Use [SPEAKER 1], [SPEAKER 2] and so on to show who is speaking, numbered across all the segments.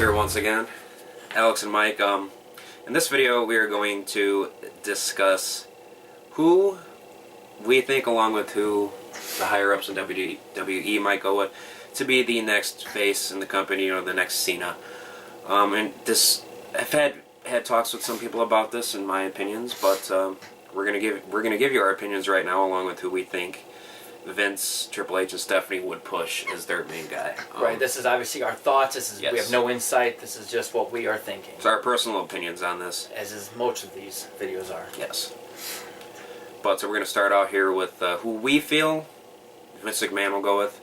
[SPEAKER 1] here once again, Alex and Mike. In this video we are going to discuss who we think, along with who the higher ups in WWE might go with, to be the next face in the company, or the next Cena. And this, I've had talks with some people about this and my opinions, but we're gonna give you our opinions right now, along with who we think Vince, Triple H, and Stephanie would push as their main guy.
[SPEAKER 2] Right. This is obviously our thoughts. This is
[SPEAKER 1] yes.
[SPEAKER 2] We have no insight. This is just what we are thinking.
[SPEAKER 1] It's our personal opinions on this,
[SPEAKER 2] as is most of these videos are.
[SPEAKER 1] Yes. But so we're going to start out here with who we feel Vince McMahon will go with.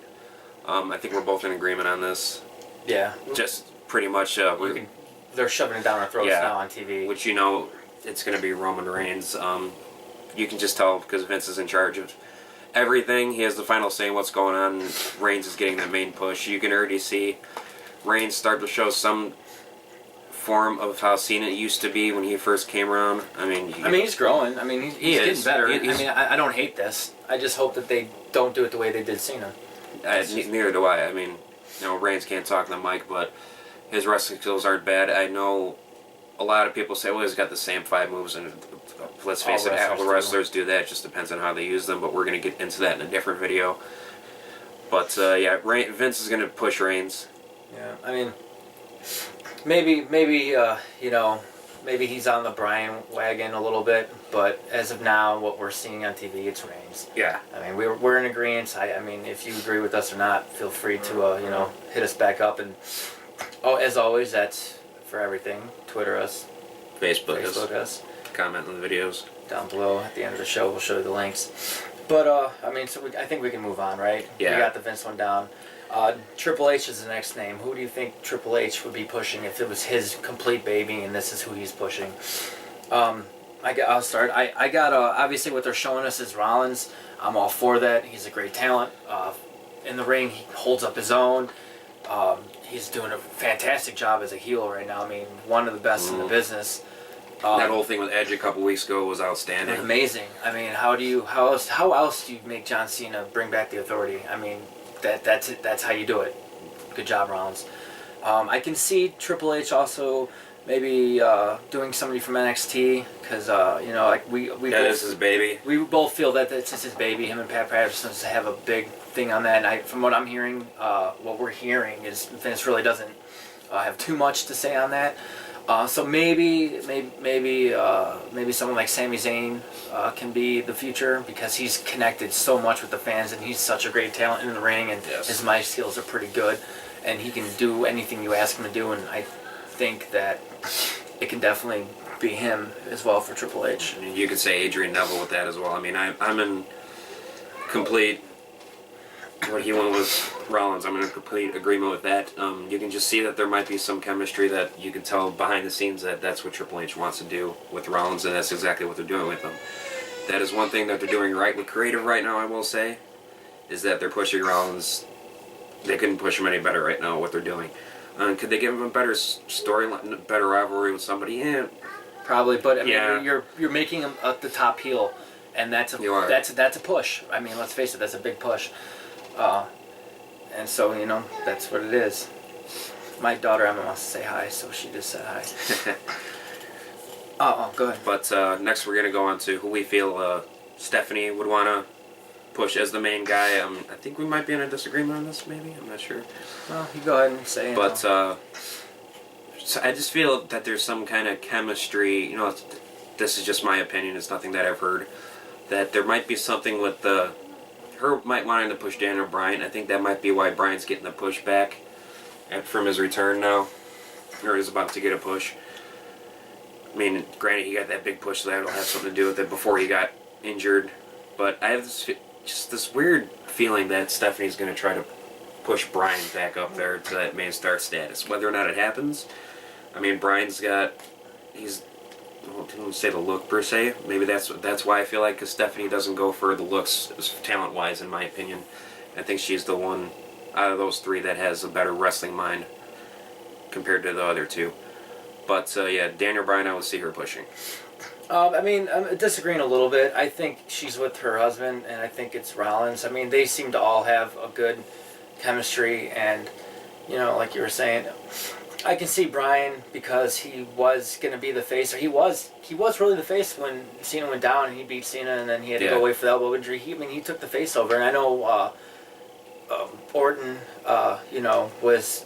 [SPEAKER 1] I think we're both in agreement on this.
[SPEAKER 2] Yeah.
[SPEAKER 1] Just pretty much.
[SPEAKER 2] They're shoving it down our throats now on TV.
[SPEAKER 1] Which, you know, it's going to be Roman Reigns. You can just tell because Vince is in charge of everything. He has the final say in what's going on. Reigns is getting that main push. You can already see Reigns start to show some form of how Cena used to be when he first came around. I mean,
[SPEAKER 2] he's growing. I mean, he's getting better. I don't hate this. I just hope that they don't do it the way they did Cena.
[SPEAKER 1] Neither do I. I mean, you know, Reigns can't talk on the mic, but his wrestling skills aren't bad. I know a lot of people say, well, he's got the same 5 moves, and let's face it, all the wrestlers do that. It just depends on how they use them, but we're going to get into that in a different video. But, yeah, Vince is going to push Reigns.
[SPEAKER 2] Yeah, I mean, maybe you know, maybe he's on the Bryan wagon a little bit, but as of now, what we're seeing on TV, it's Reigns.
[SPEAKER 1] Yeah.
[SPEAKER 2] I mean, we're in agreement. I mean, if you agree with us or not, feel free to, you know, hit us back up. And, as always, that's for everything. Twitter us.
[SPEAKER 1] Facebook
[SPEAKER 2] us.
[SPEAKER 1] Comment on the videos.
[SPEAKER 2] Down below at the end of the show, we'll show you the links. But, I mean, so I think we can move on, right?
[SPEAKER 1] Yeah.
[SPEAKER 2] We got the Vince one down. Triple H is the next name. Who do you think Triple H would be pushing if it was his complete baby and this is who he's pushing? I'll start. I got, obviously what they're showing us is Rollins. I'm all for that. He's a great talent. In the ring, he holds up his own. He's doing a fantastic job as a heel right now. I mean, one of the best in the business.
[SPEAKER 1] That whole thing with Edge a couple weeks ago was outstanding.
[SPEAKER 2] Amazing. I mean, how else do you make John Cena bring back the authority? I mean, that's it. That's how you do it. Good job, Rollins. I can see Triple H also maybe doing somebody from NXT, because you know, like we
[SPEAKER 1] is his baby.
[SPEAKER 2] We both feel that this is his baby. Him and Pat Patterson have a big thing on that. And from what I'm hearing, what we're hearing is Vince really doesn't have too much to say on that. So maybe someone like Sami Zayn can be the future, because he's connected so much with the fans, and he's such a great talent in the ring, and his mic skills are pretty good, and he can do anything you ask him to do. And I think that it can definitely be him as well for Triple H.
[SPEAKER 1] I mean, you could say Adrian Neville with that as well. I mean, I'm in complete. What he went with Rollins, I'm in complete agreement with that. You can just see that there might be some chemistry that you can tell behind the scenes that that's what Triple H wants to do with Rollins, and that's exactly what they're doing with him. That is one thing that they're doing right with creative right now, I will say, is that they're pushing Rollins. They couldn't push him any better right now, what they're doing. Could they give him a better storyline, better rivalry with somebody? Yeah.
[SPEAKER 2] Probably, but I mean, you're making him the top heel, and that's a push. I mean, let's face it, that's a big push. And so, you know, that's what it is. My daughter Emma wants to say hi, so she just said hi. Go ahead.
[SPEAKER 1] But next we're going to go on to who we feel Stephanie would want to push as the main guy. I think we might be in a disagreement on this, maybe. I'm not sure.
[SPEAKER 2] Well, you go ahead and say it.
[SPEAKER 1] But so I just feel that there's some kind of chemistry. You know, this is just my opinion. It's nothing that I've heard. That there might be something with her might wanting to push Daniel Bryan. I think that might be why Bryan's getting the push back from his return now, or is about to get a push. I mean, granted, he got that big push, so that'll have something to do with it before he got injured. But I have this weird feeling that Stephanie's going to try to push Bryan back up there to that main star status. Whether or not it happens, I mean, Bryan's got, I won't say the look per se. Maybe that's why I feel like, because Stephanie doesn't go for the looks talent-wise, in my opinion. I think she's the one out of those 3 that has a better wrestling mind compared to the other 2. But yeah, Daniel Bryan, I would see her pushing.
[SPEAKER 2] I mean, I'm disagreeing a little bit. I think she's with her husband, and I think it's Rollins. I mean, they seem to all have a good chemistry, and, you know, like you were saying, I can see Bryan because he was going to be the face, or he was really the face when Cena went down and he beat Cena, and then he had to go away for the elbow injury. He took the face over, and I know Orton, was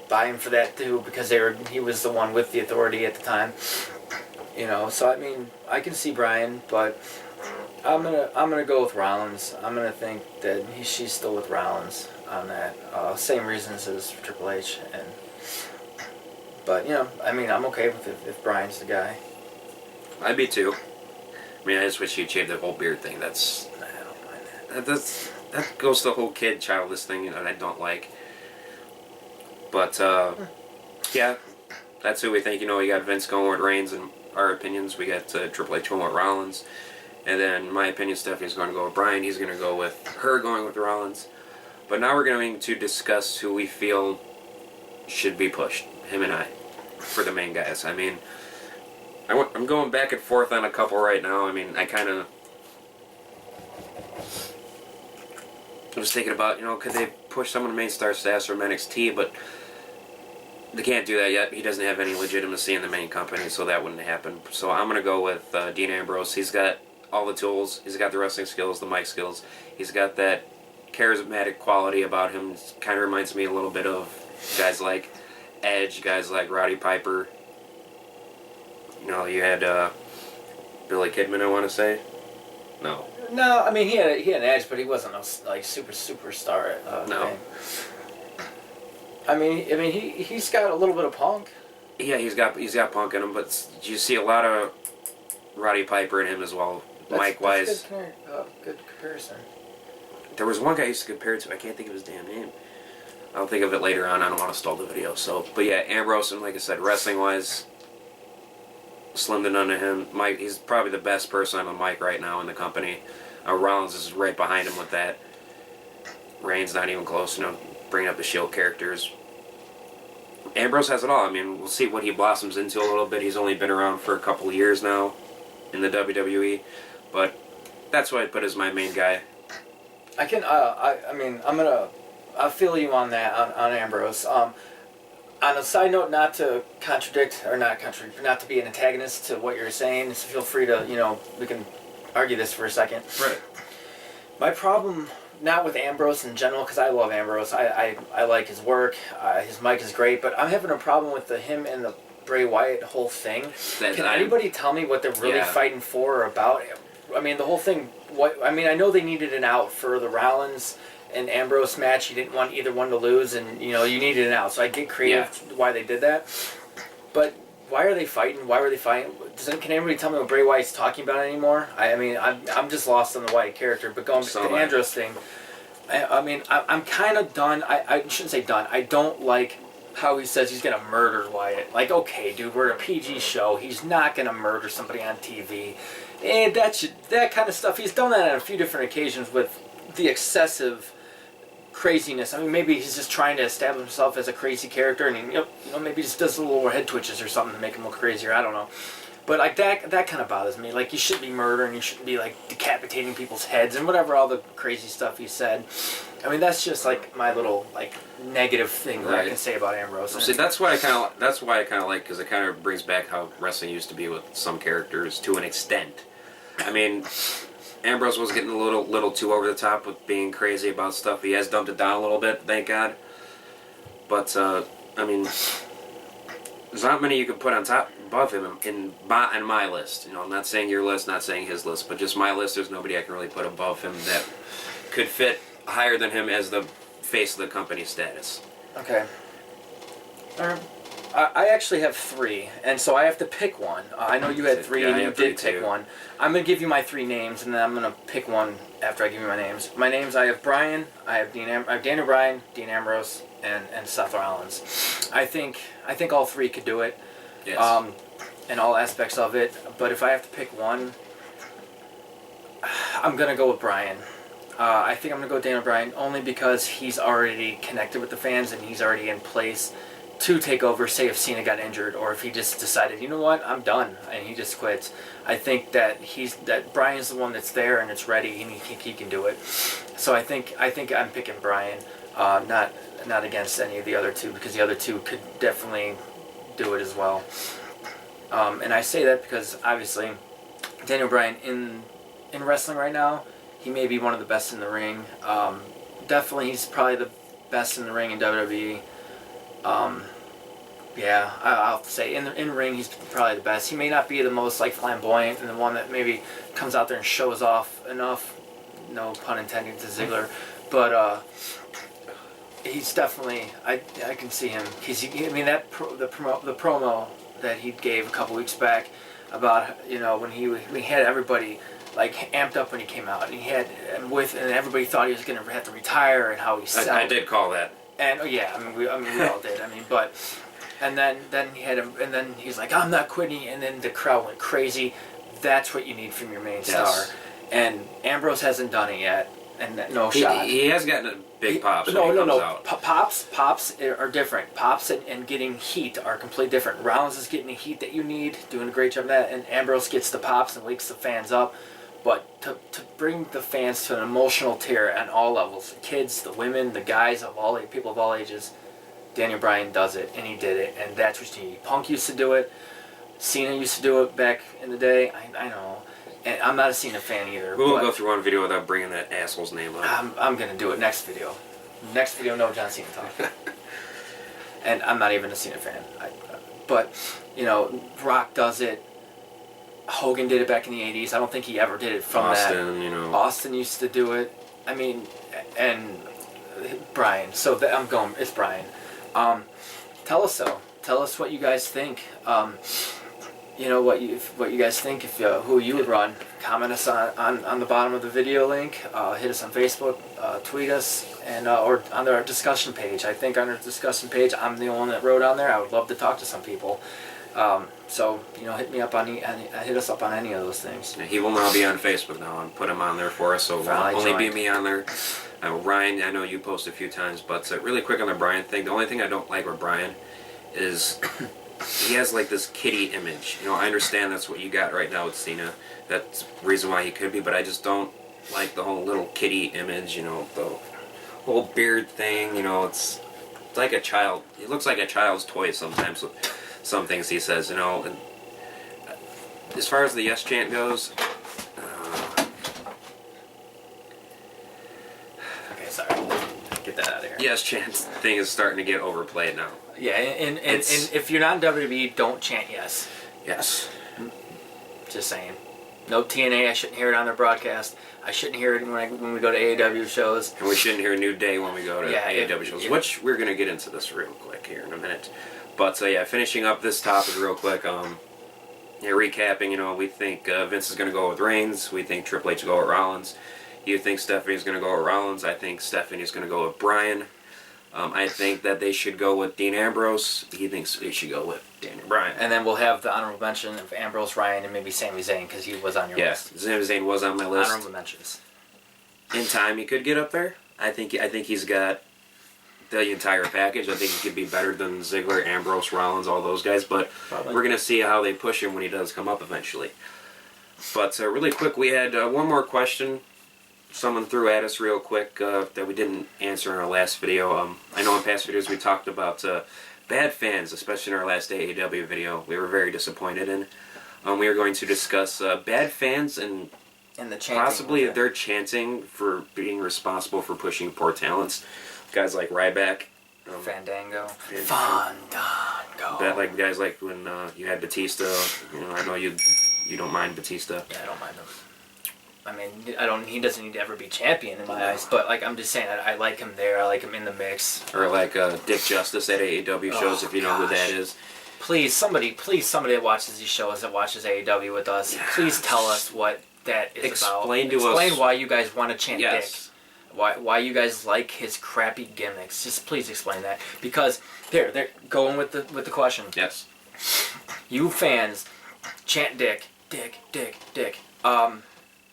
[SPEAKER 2] buying for that too because he was the one with the authority at the time. So I mean, I can see Bryan, but I'm gonna go with Rollins. I'm gonna think that she's still with Rollins on that. Same reasons as Triple H, but I mean, I'm okay with it if Bryan's the guy.
[SPEAKER 1] I'd be too. I mean, I just wish he'd shave the whole beard thing. I don't mind that. That goes to the whole kid childless thing, and I don't like. But yeah, that's who we think. We got Vince going with Reigns, and our opinions. We got Triple H going with Rollins. And then my opinion, Stephanie's going to go with Bryan. He's going to go with her going with Rollins. But now we're going to discuss who we feel should be pushed, him and I, for the main guys. I mean, I'm going back and forth on a couple right now. I mean, I was thinking about, could they push someone to main star status from NXT, but they can't do that yet. He doesn't have any legitimacy in the main company, so that wouldn't happen. So I'm going to go with Dean Ambrose. He's got all the tools. He's got the wrestling skills, the mic skills. He's got that charismatic quality about him. Kind of reminds me a little bit of guys like Edge, guys like Roddy Piper. You had Billy Kidman, I want to say. No.
[SPEAKER 2] No, I mean he had an edge, but he wasn't a superstar.
[SPEAKER 1] No.
[SPEAKER 2] I mean he's got a little bit of Punk.
[SPEAKER 1] Yeah, he's got Punk in him, but you see a lot of Roddy Piper in him as well. Mic-wise.
[SPEAKER 2] Good comparison.
[SPEAKER 1] There was one guy I used to compare it to. I can't think of his damn name. I'll think of it later on. I don't want to stall the video. But yeah, Ambrose, and like I said, wrestling-wise, slim to none of him. He's probably the best person on the mic right now in the company. Rollins is right behind him with that. Reigns not even close. Bringing up the Shield characters. Ambrose has it all. I mean, we'll see what he blossoms into a little bit. He's only been around for a couple of years now in the WWE, but that's what I put as my main guy.
[SPEAKER 2] I can. I'll feel you on that on Ambrose. On a side note, not to contradict or not to be an antagonist to what you're saying. So feel free to we can argue this for a second.
[SPEAKER 1] Right.
[SPEAKER 2] My problem, not with Ambrose in general, because I love Ambrose. I like his work. His mic is great, but I'm having a problem with him and the Bray Wyatt whole thing. Can anybody tell me what they're really fighting for or about? I mean, the whole thing. I know they needed an out for the Rollins and Ambrose match. You didn't want either one to lose, and you needed an out. So I get creative why they did that. But why are they fighting? Why were they fighting? Can anybody tell me what Bray Wyatt's talking about anymore? I'm just lost on the Wyatt character. But going back to the Ambrose thing, I'm kind of done. I shouldn't say done. I don't like how he says he's gonna murder Wyatt. Like, okay, dude, we're a PG show. He's not gonna murder somebody on TV. And that kind of stuff. He's done that on a few different occasions with the excessive craziness. I mean, maybe he's just trying to establish himself as a crazy character, and maybe he just does a little head twitches or something to make him look crazier. I don't know. But like that kind of bothers me. Like, you shouldn't be murdering, you shouldn't be like decapitating people's heads and whatever all the crazy stuff he said. I mean, that's just like my little like negative thing that I can say about Ambrose.
[SPEAKER 1] See, that's why I kind of like, because it kind of brings back how wrestling used to be with some characters to an extent. I mean, Ambrose was getting a little too over the top with being crazy about stuff. He has dumped it down a little bit, thank God. But I mean, there's not many you can put on top above him on my list. I'm not saying your list, not saying his list, but just my list. There's nobody I can really put above him that could fit higher than him as the face of the company status.
[SPEAKER 2] Okay. I actually have 3, and so I have to pick one. I know you had 3, and you did pick one. I'm going to give you my 3 names, and then I'm going to pick one after I give you my names. My names, I have Bryan, I have Daniel Bryan, Dean Ambrose, and Seth Rollins. I think all 3 could do it.
[SPEAKER 1] Yes.
[SPEAKER 2] In all aspects of it. But if I have to pick one, I'm going to go with Bryan. I think I'm going to go Daniel Bryan only because he's already connected with the fans and he's already in place to take over, say if Cena got injured or if he just decided, you know what, I'm done, and he just quits. I think that Bryan's the one that's there and it's ready and he can do it. So I think I'm picking Bryan. Not against any of the other two, because the other two could definitely do it as well. And I say that because obviously Daniel Bryan in wrestling right now, he may be one of the best in the ring. Definitely, he's probably the best in the ring in WWE. Yeah, I'll say in ring he's probably the best. He may not be the most like flamboyant and the one that maybe comes out there and shows off enough. No pun intended to Ziggler, but he's definitely I can see him. I mean the promo that he gave a couple weeks back about when he had everybody like amped up when he came out, and he had and everybody thought he was gonna have to retire, and how he said
[SPEAKER 1] I did call that.
[SPEAKER 2] And yeah, we all did. But and then he had him, and then he's like, I'm not quitting, and then the crowd went crazy. That's what you need from your main star. And Ambrose hasn't done it yet, and no shot.
[SPEAKER 1] He has gotten a big pops.
[SPEAKER 2] No.
[SPEAKER 1] Out.
[SPEAKER 2] Pops are different. Pops and getting heat are completely different. Rollins is getting the heat that you need, doing a great job of that, and Ambrose gets the pops and wakes the fans up. But to bring the fans to an emotional tier on all levels, the kids, the women, the guys of all people of all ages, Daniel Bryan does it, and he did it, and that's what you need. Punk used to do it. Cena used to do it back in the day. I know. And I'm not a Cena fan either.
[SPEAKER 1] We won't go through one video without bringing that asshole's name up.
[SPEAKER 2] I'm going to do it next video. Next video, no John Cena talk. And I'm not even a Cena fan. But, Rock does it. Hogan did it back in the 80s. I don't think he ever did it from
[SPEAKER 1] Austin,
[SPEAKER 2] that. Austin used to do it. I mean, and Brian. So I'm going, it's Brian. Tell us though. Tell us what you guys think. What you guys think, if who you would run. Comment us on the bottom of the video link. Hit us on Facebook. Tweet us, and or on our discussion page. I think on our discussion page, I'm the only one that wrote on there. I would love to talk to some people. So hit me up hit us up on any of those things.
[SPEAKER 1] He will now be on Facebook now and put him on there for us. So only be me on there. Ryan, I know you post a few times, but really quick on the Brian thing. The only thing I don't like with Brian is he has like this kiddie image. I understand that's what you got right now with Cena. That's the reason why he could be, but I just don't like the whole little kiddie image. The whole beard thing. It's like a child. He looks like a child's toy sometimes with some things he says. And as far as the yes chant goes.
[SPEAKER 2] Okay, sorry. Get that out of here.
[SPEAKER 1] Yes chant thing is starting to get overplayed now.
[SPEAKER 2] Yeah, and if you're not in WWE, don't chant yes.
[SPEAKER 1] Yes.
[SPEAKER 2] Just saying. No TNA, I shouldn't hear it on their broadcast. I shouldn't hear it when we go to AEW shows.
[SPEAKER 1] And we shouldn't hear New Day when we go to AEW shows,
[SPEAKER 2] yeah.
[SPEAKER 1] Which we're going to get into this real quick here in a minute. But, finishing up this topic real quick, recapping, we think Vince is going to go with Reigns. We think Triple H will go with Rollins. You think Stephanie's going to go with Rollins. I think Stephanie's going to go with Bryan. I think that they should go with Dean Ambrose. He thinks they should go with Daniel Bryan.
[SPEAKER 2] And then we'll have the honorable mention of Ambrose, Ryan, and maybe Sami Zayn, because he was on your list.
[SPEAKER 1] Yeah, Sami Zayn was on my list.
[SPEAKER 2] Honorable mentions.
[SPEAKER 1] In time, he could get up there. I think he's got the entire package. I think he could be better than Ziggler, Ambrose, Rollins, all those guys. But We're going to see how they push him when he does come up eventually. But really quick, we had one more question someone threw at us real quick that we didn't answer in our last video. I know in past videos we talked about bad fans, especially in our last AEW video. We were very disappointed in. We are going to discuss bad fans and
[SPEAKER 2] the chanting,
[SPEAKER 1] possibly their chanting for being responsible for pushing poor talents. Guys like Ryback.
[SPEAKER 2] Fandango.
[SPEAKER 1] Like guys like when you had Batista. I know you don't mind Batista.
[SPEAKER 2] Yeah, I don't mind him. I mean, he doesn't need to ever be champion in my eyes, but I'm just saying, I like him there. I like him in the mix.
[SPEAKER 1] Or like Dick Justice at AEW shows, if you know who that is.
[SPEAKER 2] Please, somebody that watches these shows, that watches AEW with us, please tell us what that is about. Explain why you guys want to chant Dick. Why you guys like his crappy gimmicks. Just please explain that. Because, they're going with the question.
[SPEAKER 1] Yes.
[SPEAKER 2] You fans, chant Dick.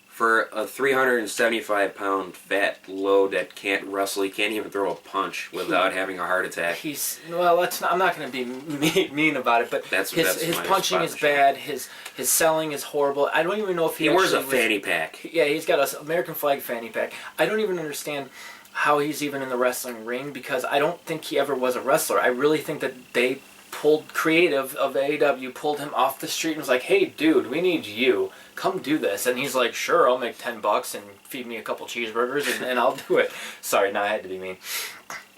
[SPEAKER 1] For a 375-pound fat load that can't wrestle, he can't even throw a punch without having a heart attack.
[SPEAKER 2] I'm not going to be mean about it, but his punching is bad. His selling is horrible. I don't even know if he
[SPEAKER 1] wears a fanny pack.
[SPEAKER 2] Yeah, he's got an American flag fanny pack. I don't even understand how he's even in the wrestling ring, because I don't think he ever was a wrestler. I really think that they pulled creative of AEW, pulled him off the street and was like, hey dude, we need you, come do this. And he's like, sure, I'll make $10 and feed me a couple cheeseburgers and I'll do it. Sorry, no, I had to be mean.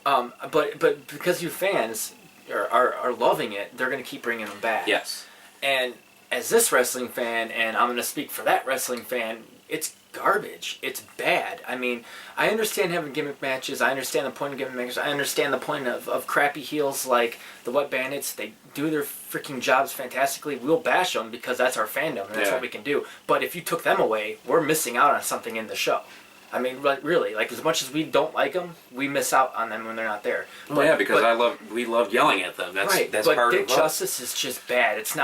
[SPEAKER 2] But because you fans are loving it, they're going to keep bringing him back.
[SPEAKER 1] Yes.
[SPEAKER 2] And as this wrestling fan, and I'm going to speak for that wrestling fan, it's garbage. It's bad. I mean, I understand having gimmick matches. I understand the point of gimmick matches. I understand the point of crappy heels like the Wet Bandits. They do their freaking jobs fantastically. We'll bash them because that's our fandom and that's what we can do. But if you took them away, we're missing out on something in the show. I mean, really, like, as much as we don't like them, we miss out on them when they're not there.
[SPEAKER 1] Well, yeah, because we love yelling at them. That's
[SPEAKER 2] right,
[SPEAKER 1] that's
[SPEAKER 2] but
[SPEAKER 1] part
[SPEAKER 2] Dick
[SPEAKER 1] of
[SPEAKER 2] Justice is just bad. It's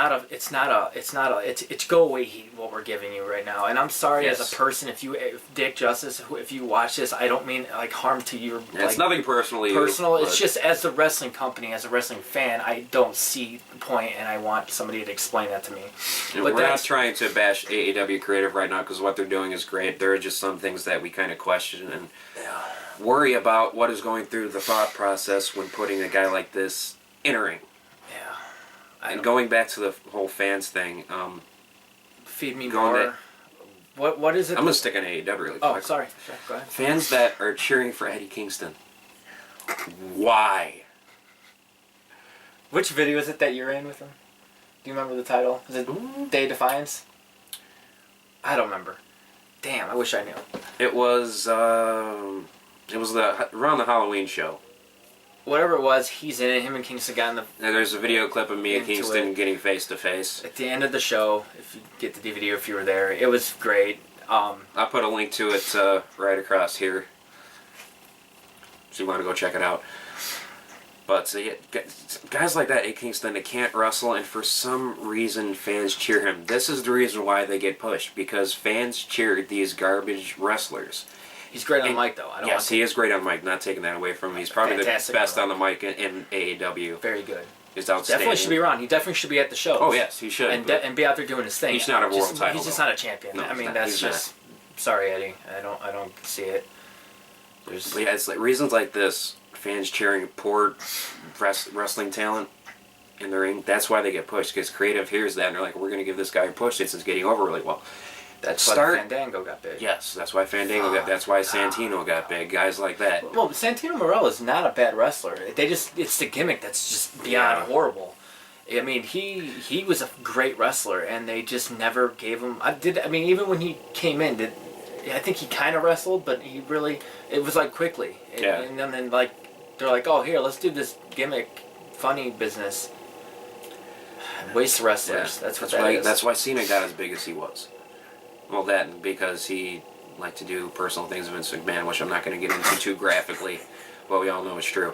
[SPEAKER 2] go away heat what we're giving you right now. And I'm sorry as a person if Dick Justice, if you watch this, I don't mean like harm to your.
[SPEAKER 1] Yeah, it's nothing personal.
[SPEAKER 2] It's just as the wrestling company, as a wrestling fan, I don't see the point, and I want somebody to explain that to me.
[SPEAKER 1] But we're not trying to bash AEW creative right now because what they're doing is great. There are just some things that we kind of question and worry about what is going through the thought process when putting a guy like this in a ring.
[SPEAKER 2] Yeah.
[SPEAKER 1] And going back to the whole fans thing,
[SPEAKER 2] feed me more. What is it?
[SPEAKER 1] I'm gonna stick on AEW really quick.
[SPEAKER 2] Oh, sorry. Sure, go ahead.
[SPEAKER 1] Fans that are cheering for Eddie Kingston. Why?
[SPEAKER 2] Which video is it that you're in with him? Do you remember the title? Is it Day of Defiance? I don't remember. Damn, I wish I knew.
[SPEAKER 1] It was around the Halloween show.
[SPEAKER 2] Whatever it was, he's in it. Him and Kingston got in the...
[SPEAKER 1] There's a video clip of me and Kingston getting face to face.
[SPEAKER 2] At the end of the show, if you get the DVD, if you were there, it was great.
[SPEAKER 1] I'll put a link to it right across here. So you want to go check it out. But yeah, guys like that, Eddie Kingston, they can't wrestle, and for some reason fans cheer him. This is the reason why they get pushed, because fans cheer these garbage wrestlers.
[SPEAKER 2] He's great on the mic, though.
[SPEAKER 1] Yes, he is great on the mic. Not taking that away from him. He's probably the best on the mic in AEW.
[SPEAKER 2] Very good.
[SPEAKER 1] He's outstanding.
[SPEAKER 2] Definitely should be around. He definitely should be at the show.
[SPEAKER 1] Oh yes, he should.
[SPEAKER 2] And be out there doing his thing.
[SPEAKER 1] He's not a world title.
[SPEAKER 2] He's just not a champion.
[SPEAKER 1] No,
[SPEAKER 2] I mean, that's just. Sorry, Eddie. I don't see it.
[SPEAKER 1] But yeah, it's like reasons like this. Fans cheering poor wrestling talent in the ring. That's why they get pushed, because creative hears that and they're like, "We're going to give this guy a push. It's getting over really well."
[SPEAKER 2] That's why Fandango got big.
[SPEAKER 1] Yes, that's why Fandango got. That's why Santino got big. Guys like that.
[SPEAKER 2] Well, Santino Marella is not a bad wrestler. It's the gimmick that's just beyond horrible. I mean, he was a great wrestler, and they just never gave him. Even when he came in, I think he kind of wrestled, but it was like quickly. And then like they're like, oh, here, let's do this gimmick, funny business. Waste wrestlers.
[SPEAKER 1] Yeah.
[SPEAKER 2] That's what that is.
[SPEAKER 1] That's why Cena got as big as he was. Well, that because he liked to do personal things with Vince McMahon, which I'm not going to get into too graphically, but we all know it's true.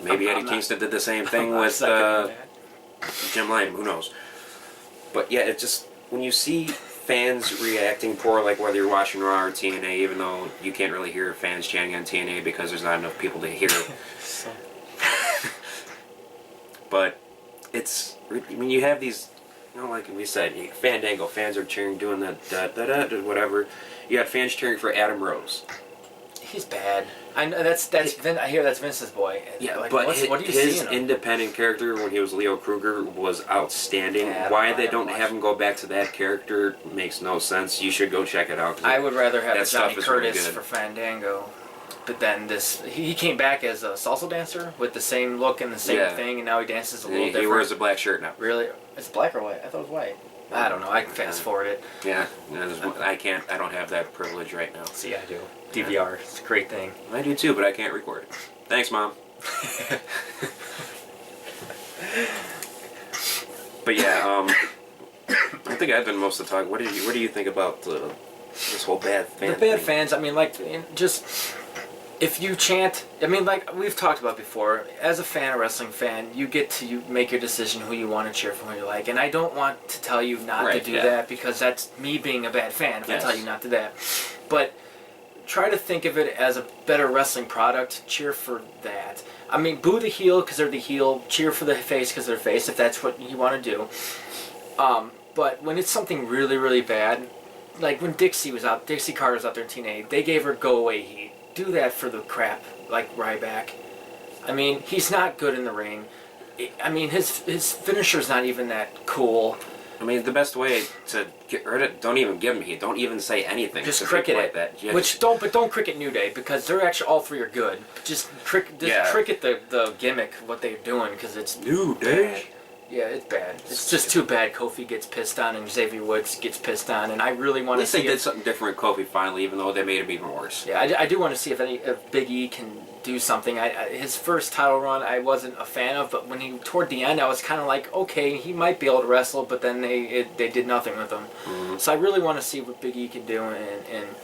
[SPEAKER 1] Maybe Eddie Kingston did the same thing with Jim Lane. Who knows? But yeah, it's just when you see fans reacting poor, like whether you're watching Raw or TNA, even though you can't really hear fans chanting on TNA because there's not enough people to hear it. But when you have these, like we said, Fandango fans are cheering, doing that whatever. You got fans cheering for Adam Rose.
[SPEAKER 2] He's bad. I know I hear that's Vince's boy.
[SPEAKER 1] Yeah,
[SPEAKER 2] like,
[SPEAKER 1] but
[SPEAKER 2] what do you
[SPEAKER 1] his
[SPEAKER 2] see in him?
[SPEAKER 1] independent character when he was Leo Kruger was outstanding.
[SPEAKER 2] Yeah,
[SPEAKER 1] Why they don't have him go back to that character makes no sense. You should go check it out.
[SPEAKER 2] I would rather have Johnny
[SPEAKER 1] really
[SPEAKER 2] Curtis for Fandango. But then he came back as a salsa dancer with the same look and the same thing, and now he dances a little different.
[SPEAKER 1] He wears a black shirt now.
[SPEAKER 2] Really? It's black or white? I thought it was white. I don't know. I can fast forward it.
[SPEAKER 1] Yeah, I can't. I don't have that privilege right now.
[SPEAKER 2] See, I do. DVR. It's a great thing.
[SPEAKER 1] I do too, but I can't record it. Thanks, Mom. But yeah, I think I've done most of the talk. What do you think about this whole bad fan?
[SPEAKER 2] The bad fans. I mean, like, just if you chant. I mean, like we've talked about before. As a fan, a wrestling fan, you get to make your decision who you want to cheer for, who you like. And I don't want to tell you not to do that because that's me being a bad fan. If I tell you not to do that, but try to think of it as a better wrestling product. Cheer for that. I mean, boo the heel because they're the heel. Cheer for the face because they're the face, if that's what you want to do. But when it's something really, really bad, like when Dixie Carter was out there in TNA, they gave her go away heat. Do that for the crap like Ryback. I mean, he's not good in the ring. I mean, his finisher's not even that cool.
[SPEAKER 1] I mean, the best way to get rid of it, don't even give him heat. Don't even say anything.
[SPEAKER 2] Just cricket
[SPEAKER 1] like
[SPEAKER 2] it.
[SPEAKER 1] that. Yeah,
[SPEAKER 2] Don't cricket New Day, because they're actually all three are good. Just cricket the gimmick of what they're doing, because it's
[SPEAKER 1] New Day.
[SPEAKER 2] Yeah, it's bad. It's just too bad Kofi gets pissed on and Xavier Woods gets pissed on, and I really want to see.
[SPEAKER 1] At least they did something different with Kofi finally, even though they made him even worse.
[SPEAKER 2] Yeah, I do want to see if Big E can do something. His first title run I wasn't a fan of, but when toward the end I was kind of like, okay, he might be able to wrestle, but then they did nothing with him. Mm-hmm. So I really want to see what Big E can do and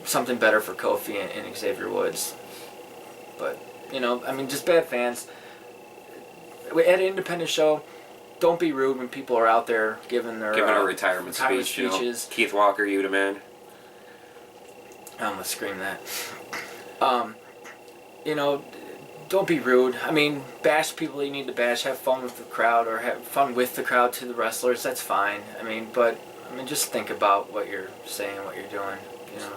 [SPEAKER 2] something better for Kofi and Xavier Woods. But I mean, just bad fans. At an independent show, don't be rude when people are out there giving a
[SPEAKER 1] retirement speeches. Keith Walker, you the man.
[SPEAKER 2] I'm gonna scream that. Don't be rude. I mean, bash people you need to bash. Have fun with the crowd, or have fun with the crowd to the wrestlers. That's fine. Just think about what you're saying, what you're doing.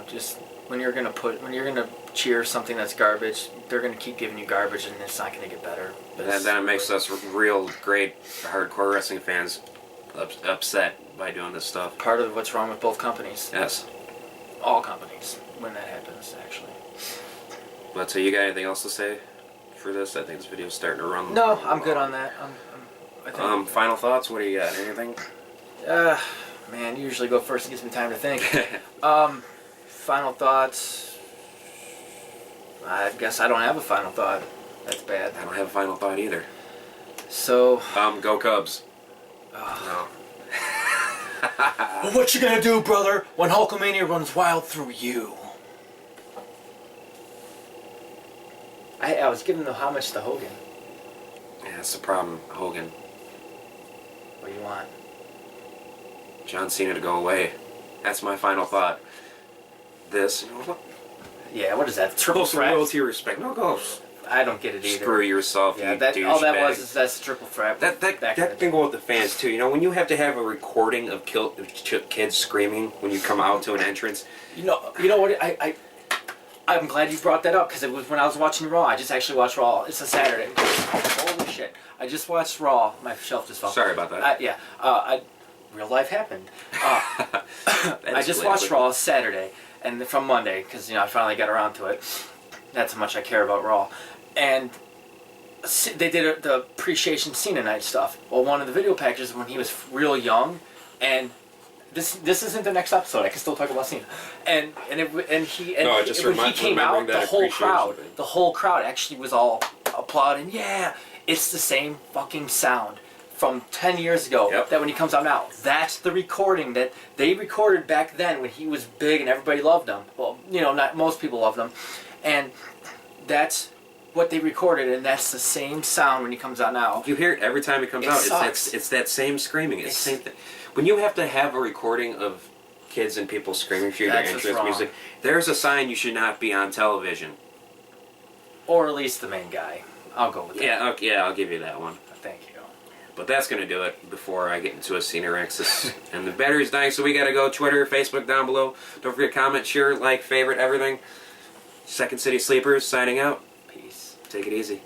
[SPEAKER 2] Just when you're gonna cheer something that's garbage, they're gonna keep giving you garbage, and it's not gonna get better.
[SPEAKER 1] Then it makes us real great hardcore wrestling fans upset by doing this stuff.
[SPEAKER 2] Part of what's wrong with both companies.
[SPEAKER 1] Yes.
[SPEAKER 2] All companies, when that happens, actually.
[SPEAKER 1] But so you got anything else to say for this? I think this video's starting to run.
[SPEAKER 2] No, I'm good on that. I think,
[SPEAKER 1] final thoughts? What do you got? Anything?
[SPEAKER 2] Man, you usually go first and gives me time to think. Final thoughts. I guess I don't have a final thought. That's bad.
[SPEAKER 1] I don't have a final thought either.
[SPEAKER 2] So.
[SPEAKER 1] Go Cubs.
[SPEAKER 2] No. Well, what you gonna do, brother, when Hulkamania runs wild through you? I was giving the homage to Hogan.
[SPEAKER 1] Yeah, that's the problem, Hogan.
[SPEAKER 2] What do you want?
[SPEAKER 1] John Cena to go away. That's my final thought. This.
[SPEAKER 2] Yeah, what is that? Triple threat?
[SPEAKER 1] Loyalty, respect. No, go.
[SPEAKER 2] I don't get it either.
[SPEAKER 1] Screw yourself,
[SPEAKER 2] yeah,
[SPEAKER 1] you douchebag.
[SPEAKER 2] All that was is that's a triple threat.
[SPEAKER 1] That can go with the fans too. When you have to have a recording of kids screaming when you come out to an entrance.
[SPEAKER 2] You know what? I'm glad you brought that up, because it was when I was watching Raw. I just actually watched Raw. It's a Saturday. Holy shit! I just watched Raw. My shelf just fell.
[SPEAKER 1] Sorry about that.
[SPEAKER 2] Real life happened. I just watched Raw Saturday, and from Monday, because I finally got around to it. That's how much I care about Raw. And they did the appreciation Cena night stuff. Well, one of the video packages when he was real young, and this isn't the next episode. I can still talk about Cena. And when he came out, the whole crowd actually was all applauding. Yeah, it's the same fucking sound from 10 years ago.
[SPEAKER 1] Yep.
[SPEAKER 2] That when he comes out now, that's the recording that they recorded back then when he was big and everybody loved him. Well, not most people loved him, and that's what they recorded, and that's the same sound when he comes out now.
[SPEAKER 1] You hear it every time he comes out.
[SPEAKER 2] Sucks.
[SPEAKER 1] It's that same screaming. It's the same thing. When you have to have a recording of kids and people screaming for you their entrance music, there's a sign you should not be on television.
[SPEAKER 2] Or at least the main guy. I'll go with that.
[SPEAKER 1] Yeah, okay, I'll give you that one.
[SPEAKER 2] Thank you.
[SPEAKER 1] But that's going to do it before I get into a Cena Rexus. And the battery's dying, so we got to go. Twitter, Facebook down below. Don't forget to comment, share, like, favorite, everything. Second City Sleepers signing out.
[SPEAKER 2] Peace.
[SPEAKER 1] Take it easy.